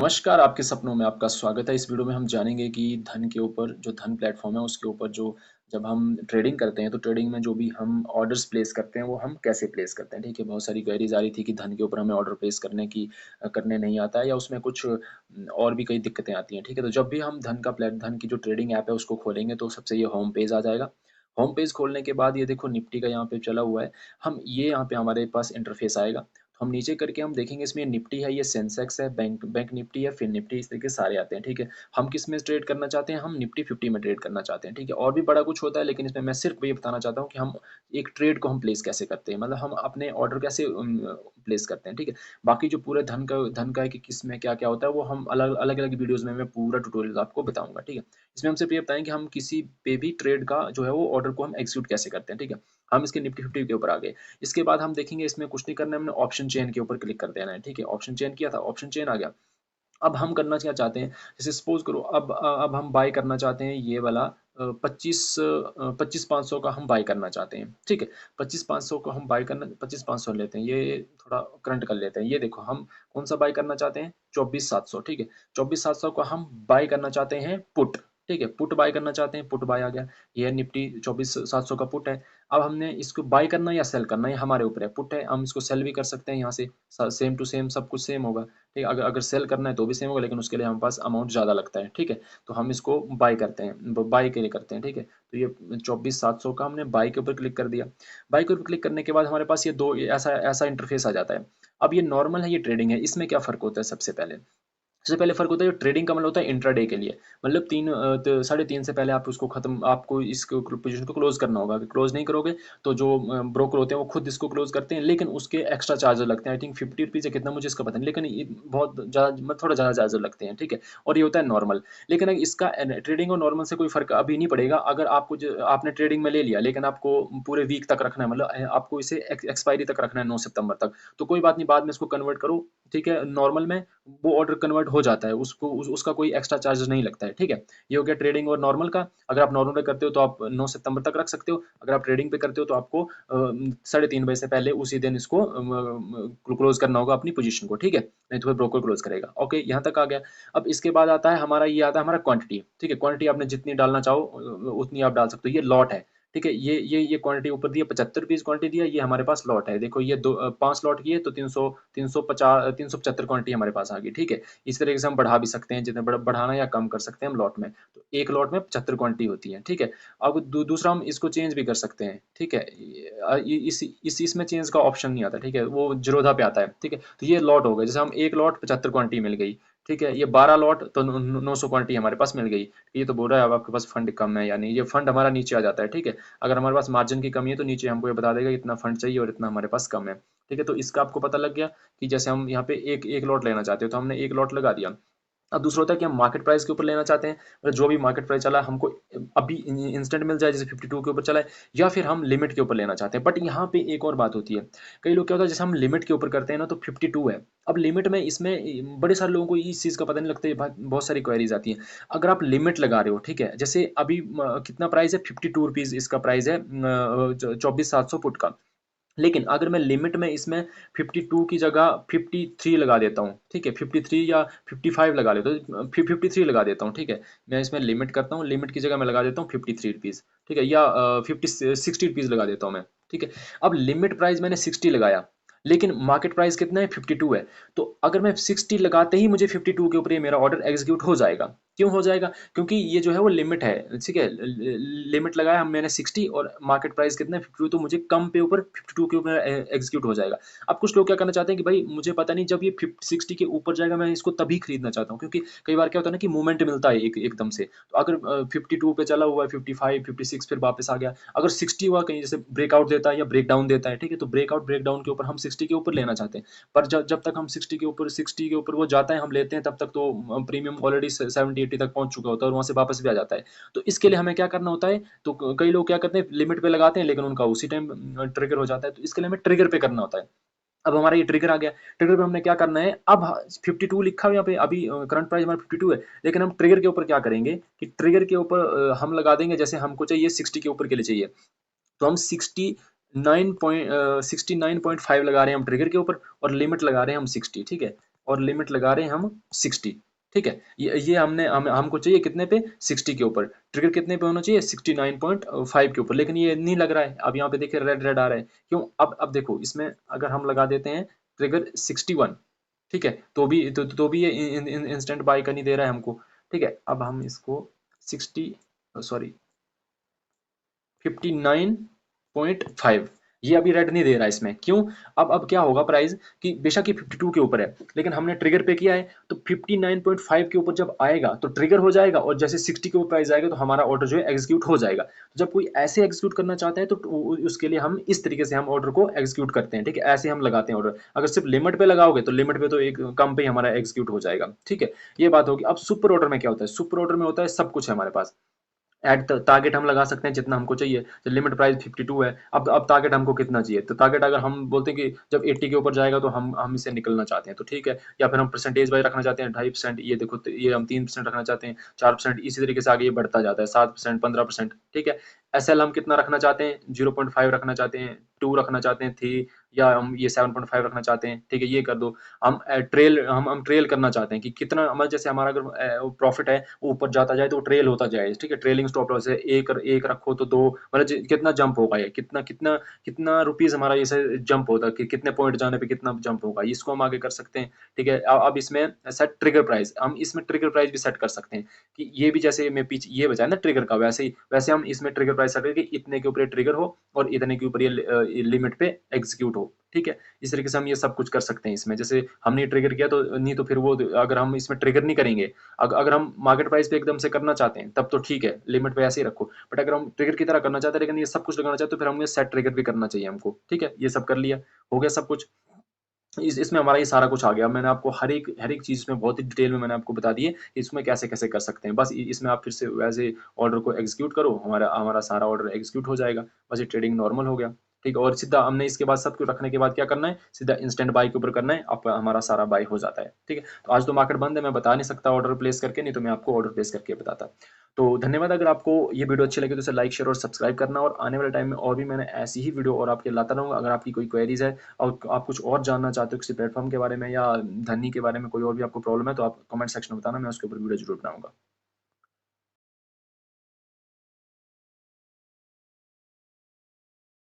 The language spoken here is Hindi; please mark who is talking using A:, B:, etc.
A: नमस्कार, आपके सपनों में आपका स्वागत है। इस वीडियो में हम जानेंगे कि धन के ऊपर जो धन प्लेटफ़ॉर्म है उसके ऊपर जो जब हम ट्रेडिंग करते हैं तो ट्रेडिंग में जो भी हम ऑर्डर्स प्लेस करते हैं वो हम कैसे प्लेस करते हैं, ठीक है? बहुत सारी क्वेरीज़ आ रही थी कि धन के ऊपर हमें ऑर्डर प्लेस करने नहीं आता है या उसमें कुछ और भी कई दिक्कतें आती हैं, ठीक है? तो जब भी हम धन की जो ट्रेडिंग ऐप है उसको खोलेंगे तो सबसे ये होम पेज आ जाएगा। होम पेज खोलने के बाद ये देखो निफ्टी का यहाँ पे चला हुआ है। हम ये यहाँ पे हमारे पास इंटरफ़ेस आएगा। हम नीचे करके हम देखेंगे इसमें निफ्टी है, ये सेंसेक्स है, बैंक बैंक निफ्टी है, फिन निफ्टी, इस तरीके से सारे आते हैं, ठीक है? हम किस में ट्रेड करना चाहते हैं? हम निफ्टी 50 में ट्रेड करना चाहते हैं, ठीक है? और भी बड़ा कुछ होता है लेकिन इसमें मैं सिर्फ़ ये बताना चाहता हूँ कि हम एक ट्रेड को हम प्लेस कैसे करते हैं, मतलब हम अपने ऑर्डर कैसे प्लेस करते हैं, ठीक है? बाकी जो पूरे धन का है कि किस में क्या-क्या होता है वो हम अलग-अलग वीडियोज़ में मैं पूरा ट्यूटोरियल आपको बताऊँगा, ठीक है? इसमें हम सिर्फ़ ये बताएँ कि हम किसी पे भी ट्रेड का जो है वो ऑर्डर को हम एग्ज़ीक्यूट कैसे करते हैं, ठीक है? हम इसके निफ्टी 50 के ऊपर आ गए। इसके बाद हम देखेंगे इसमें कुछ नहीं करना है, हमने ऑप्शन चेन के ऊपर क्लिक कर देना है, ठीक है? ऑप्शन चेन किया था, ऑप्शन चेन आ गया। अब हम करना क्या चाहते हैं, जैसे सपोज़ करो अब हम बाय करना चाहते हैं ये वाला 25,500 का हम बाय करना चाहते हैं, ठीक है? 25,500 को हम बाय करना 25,500 लेते हैं, ये थोड़ा करंट कर लेते हैं। ये देखो हम कौन-सा बाय करना चाहते हैं? 24,700, ठीक है? 24,700 को हम बाय करना चाहते हैं पुट, ठीक है? पुट बाय करना चाहते हैं, पुट बाय आ गया। ये निफ्टी 24,700 का पुट है। अब हमने इसको बाय करना है या सेल करना है, ये हमारे ऊपर है। पुट है, हम इसको सेल भी कर सकते हैं यहाँ से, स सेम टू सेम सब कुछ सेम होगा। ठीक है, अगर अगर सेल करना है तो भी सेम होगा लेकिन उसके लिए हमारे पास अमाउंट ज़्यादा लगता है, ठीक है? तो हम इसको बाय करते हैं, ब बाय के लिए करते हैं, ठीक है? तो ये 24,700 का हमने बाय के ऊपर क्लिक कर दिया। बाय के ऊपर क्लिक करने के बाद हमारे पास ये 2 ऐसा ऐसा इंटरफ़ेस आ जाता है। अब ये नॉर्मल है, ये ट्रेडिंग है, इसमें क्या फ़र्क होता है सबसे पहले? सबसे पहले फ़र्क होता है, जो ट्रेडिंग का मतलब होता है इंट्राडे के लिए। मतलब 3 त साढ़े 3 से पहले आप उसको ख़त्म आपको इसको पोज़ीशन को क्लोज़ करना होगा। अगर क्लोज़ नहीं करोगे तो जो ब्रोकर होते हैं वो खुद इसको क्लोज़ करते हैं, लेकिन उसके एक्स्ट्रा चार्जेज़ लगते हैं। आई थिंक ₹50 या कितना मुझे इसका पता नहीं, लेकिन ये बहुत ज़्यादा मतलब थोड़ा ज़्यादा चार्जेज़ लगते हैं, ठीक है? और ये होता है नॉर्मल। लेकिन इसका ट्रेडिंग और नॉर्मल से कोई फ़र्क अभी नहीं पड़ेगा। अगर आपको आपने ट्रेडिंग में ले लिया लेकिन आपको पूरे वीक तक रखना है, मतलब आपको इसे एक्सपायरी तक रखना है 9 सितंबर तक, तो कोई बात नहीं, बाद में इसको कन्वर्ट करो, ठीक है? नॉर्मल में वो ऑर्डर कन्वर्ट हो जाता है, उसका कोई एक्स्ट्रा चार्जेस नहीं लगता है, ठीक है? ये हो गया ट्रेडिंग और नॉर्मल का। अगर आप नॉर्मल पे करते हो तो आप 9 सितंबर तक रख सकते हो। अगर आप ट्रेडिंग पे करते हो तो आपको साढ़े 3 बजे से पहले उसी दिन इसको क्लोज़ करना होगा अपनी पोज़ीशन को, ठीक है? नहीं तो फिर ब्रोकर क्लोज़ करेगा। ओके, यहाँ तक आ गया। अब इसके बाद आता है हमारा, ये आता है हमारा क्वांटिटी, ठीक है? क्वांटिटी आपने जितनी डालना चाहो उतनी आप डाल सकते हो। ये लॉट है, ठीक है? ये क्वांटिटी ऊपर दी है, 75 पीस क्वांटिटी दिया, ये हमारे पास लॉट है। देखो ये 5 लॉट की है तो 375 क्वांटिटी हमारे पास आ गई, ठीक है? इस तरीके से हम बढ़ा भी सकते हैं, जितने बढ़ाना या कम कर सकते हैं हम लॉट में। तो एक लॉट में 75 क्वांटिटी होती है, ठीक है? अब दूसरा हम इसको चेंज भी कर सकते हैं, ठीक है? इसमें चेंज का ऑप्शन नहीं आता, ठीक है? वो ज़ीरोधा पे आता है, ठीक है? तो ये लॉट हो गए, जैसे हम 1 लॉट 75 क्वांटिटी मिल गई, ठीक है? ये 12 लॉट तो 900 क्वांटिटी हमारे पास मिल गई। ये तो बोल रहा है अब आपके पास फंड कम है या नहीं, ये फंड हमारा नीचे आ जाता है, ठीक है? अगर हमारे पास मार्जिन की कमी है तो नीचे हमको ये बता देगा इतना फंड चाहिए और इतना हमारे पास कम है, ठीक है? तो इसका आपको पता लग गया कि जैसे हम यहाँ पे एक लॉट लेना चाहते हो तो हमने 1 लॉट लगा दिया। अब दूसरा होता है कि हम मार्केट प्राइस के ऊपर लेना चाहते हैं, मतलब जो भी मार्केट प्राइस चला हमको अभी इंस्टेंट मिल जाए, जैसे 52 के ऊपर चला है, या फिर हम लिमिट के ऊपर लेना चाहते हैं। बट यहाँ पे एक और बात होती है, कई लोग क्या होता है जैसे हम लिमिट के ऊपर करते हैं ना तो 52 है। अब लिमिट में इसमें बड़े सारे लोगों को इस चीज़ का पता नहीं लगता है, बहुत सारी क्वेरीज आती हैं। अगर आप लिमिट लगा रहे हो, ठीक है, जैसे अभी कितना प्राइस है, ₹52 इसका प्राइस है, 24,700 पुट का। लेकिन अगर मैं लिमिट में इसमें 52 की जगह 53 लगा देता हूँ, ठीक है? 53 या 55 लगा लेता हूँ, 53 लगा देता हूँ, ठीक है? मैं इसमें लिमिट करता हूँ, लिमिट की जगह मैं लगा देता हूँ ₹53, ठीक है? या 60 लगा देता हूँ मैं, ठीक है? अब लिमिट प्राइस मैंने 60 लगाया, लेकिन मार्केट प्राइस कितना है, 52 है। तो अगर मैं 60 लगाते ही मुझे 52 के ऊपर ये मेरा ऑर्डर एग्ज़ीक्यूट हो जाएगा। क्यों हो जाएगा? क्योंकि ये जो है वो लिमिट है, ठीक है? लिमिट लगाया मैंने 60 और मार्केट प्राइस कितना है, 52, तो मुझे कम पे ऊपर 52 के ऊपर एग्ज़ीक्यूट हो जाएगा। अब कुछ लोग क्या करना चाहते हैं कि भाई मुझे पता नहीं, जब ये 60 के ऊपर जाएगा मैं इसको तभी खरीदना चाहता हूँ, क्योंकि कई बार क्या होता है ना कि मूवमेंट मिलता है एकदम से। तो अगर 52 पे चला हुआ है, 55, 56 फिर वापस आ गया। अगर 60 हुआ कहीं, जैसे ब्रेकआउट देता है या ब्रेकडाउन देता है, ठीक है? तो ब्रेकआउट ब्रेकडाउन के ऊपर हम 60 के ऊपर लेना चाहते हैं। पर जब जब तक हम 60 के ऊपर वो जाता है, हम लेते हैं, तब तक तो प्रीमियम ऑलरेडी 70-80 तक पहुँच चुका होता है और वहाँ से वापस भी आ जाता है। तो इसके लिए हमें क्या करना होता है, तो कई लोग क्या करते हैं, लिमिट पे लगाते हैं लेकिन उनका उसी टाइम ट्रिगर हो जाता है, तो इसके लिए हमें ट्रिगर पे करना होता है। अब हमारा ये ट्रिगर आ गया, ट्रिगर पे हमने क्या करना है, अब 52 लिखा हुआ है यहाँ पे, अभी करंट प्राइस हमारा 52 है, लेकिन हम ट्रिगर के ऊपर क्या करेंगे कि ट्रिगर के ऊपर हम लगा देंगे, जैसे हमको चाहिए 60 के ऊपर के लिए चाहिए, तो हम 69 69.5 लगा रहे हैं हम ट्रिगर के ऊपर और लिमिट लगा रहे हैं हम 60, ठीक है? और लिमिट लगा रहे हैं हम 60। ठीक है, ये हमको चाहिए कितने पे, 60 के ऊपर। ट्रिगर कितने पे होना चाहिए, 69.5 के ऊपर, लेकिन ये नहीं लग रहा है। अब यहाँ पे देखिए रेड रेड आ रहा है, क्यों? अब देखो इसमें अगर हम लगा देते हैं ट्रिगर 61, ठीक है, तो भी ये इंस्टेंट बाय का नहीं दे रहा है हमको। ठीक है, अब हम इसको 60, सॉरी 59.5, ये अभी रेट नहीं दे रहा है इसमें, क्यों? अब क्या होगा प्राइस कि बेशक ये 52 के ऊपर है, लेकिन हमने ट्रिगर पे किया है, तो 59.5 के ऊपर जब आएगा तो ट्रिगर हो जाएगा, और जैसे 60 के ऊपर प्राइस आएगा तो हमारा ऑर्डर जो है एग्जीक्यूट हो जाएगा। तो जब कोई ऐसे एग्जीक्यूट करना चाहता है तो उसके लिए हम इस तरीके से हम ऑर्डर को एग्जीक्यूट करते हैं। ठीक है, ऐसे हम लगाते हैं ऑर्डर। अगर सिर्फ लिमिट पे लगाओगे तो लिमिट पे तो एक कम पे ही हमारा एग्जीक्यूट हो जाएगा। ठीक है, ये बात होगी। अब सुपर ऑर्डर में क्या होता है, सुपर ऑर्डर में होता है सब कुछ है हमारे पास। एट टारगेट हम लगा सकते हैं जितना हमको चाहिए। तो लिमिट प्राइस 52 है, अब टारगेट हमको कितना चाहिए, तो टारगेट अगर हम बोलते हैं कि जब 80 के ऊपर जाएगा तो हम इससे निकलना चाहते हैं, तो ठीक है। या फिर हम परसेंटेज वाइज रखना चाहते हैं 2.5%, ये देखो तो ये हम 3% रखना चाहते हैं, 4%, इसी तरीके से आगे ये बढ़ता जाता है, 7%, 15%। ठीक है, एसएल हम कितना रखना चाहते हैं, 0.5 रखना चाहते हैं, 2 रखना चाहते हैं, 3, या हम ये 7.5 रखना चाहते हैं। ठीक है, ये कर दो। हम ट्रेल करना चाहते हैं कि कितना हमारा, जैसे हमारा अगर प्रॉफिट है वो ऊपर जाता जाए तो वो ट्रेल होता जाए। ठीक है, ट्रेलिंग स्टॉप लॉस है, एक रखो तो दो, मतलब कितना जंप होगा, ये कितना कितना कितना रुपीज हमारा ये जंप होता है, कि कितने पॉइंट जाने पे कितना जंप होगा, इसको हम आगे कर सकते हैं। ठीक है, अब इसमें सेट ट्रिगर प्राइस, हम इसमें ट्रिगर प्राइस भी सेट कर सकते हैं कि ये भी जैसे मैं पीछे ये बचाया ना ट्रिगर का, वैसे हम इसमें ट्रिगर प्राइस सेट करके इतने के ऊपर ट्रिगर हो और इतने के ऊपर ये लिमिट पे एग्जीक्यूट हो। ठीक है, इस तरीके से हम ये सब कुछ कर सकते हैं इसमें। जैसे हमने ट्रिगर किया तो नहीं, तो फिर वो अगर हम इसमें ट्रिगर नहीं करेंगे, अगर हम मार्केट प्राइस पे एकदम से करना चाहते हैं तब तो ठीक है, लिमिट पे ऐसे ही रखो। बट अगर हम ट्रिगर की तरह करना चाहते हैं लेकिन ये सब कुछ लगाना चाहते हैं तो फिर हमें सेट ट्रिगर भी करना चाहिए हमको। ठीक है, ये सब कर लिया, हो गया सब कुछ। इसमें हमारा ये सारा कुछ आ गया। मैंने आपको हर एक चीज़ में बहुत ही डिटेल में मैंने आपको बता दी है कि इसमें कैसे-कैसे कर सकते हैं। बस इसमें आप फिर से वैसे ऑर्डर को एग्ज़ीक्यूट करो, हमारा हमारा सारा ऑर्डर एग्ज़ीक्यूट हो जाएगा। बस ये ट्रेडिंग नॉर्मल हो गया। ठीक है, और सीधा हमने इसके बाद सब कुछ रखने के बाद क्या करना है, सीधा इंस्टेंट बाय के ऊपर करना है, अब हमारा सारा बाय हो जाता है। ठीक है, तो आज तो मार्केट बंद है, मैं बता नहीं सकता ऑर्डर प्लेस करके, नहीं तो मैं आपको ऑर्डर प्लेस करके बताता। तो धन्यवाद। अगर आपको ये वीडियो अच्छी लगी तो इसे लाइक, शेयर और सब्सक्राइब करना, और आने वाले टाइम में और भी मैंने ऐसी ही वीडियो और आपके लाता रहूँगा। अगर आपकी कोई क्वेरीज़ है और आप कुछ और जानना चाहते हो किसी प्लेटफ़ॉर्म के बारे में या धनी के बारे में, कोई और भी आपको प्रॉब्लम है, तो आप कमेंट सेक्शन में बताना, मैं उसके ऊपर वीडियो ज़रूर बनाऊँगा।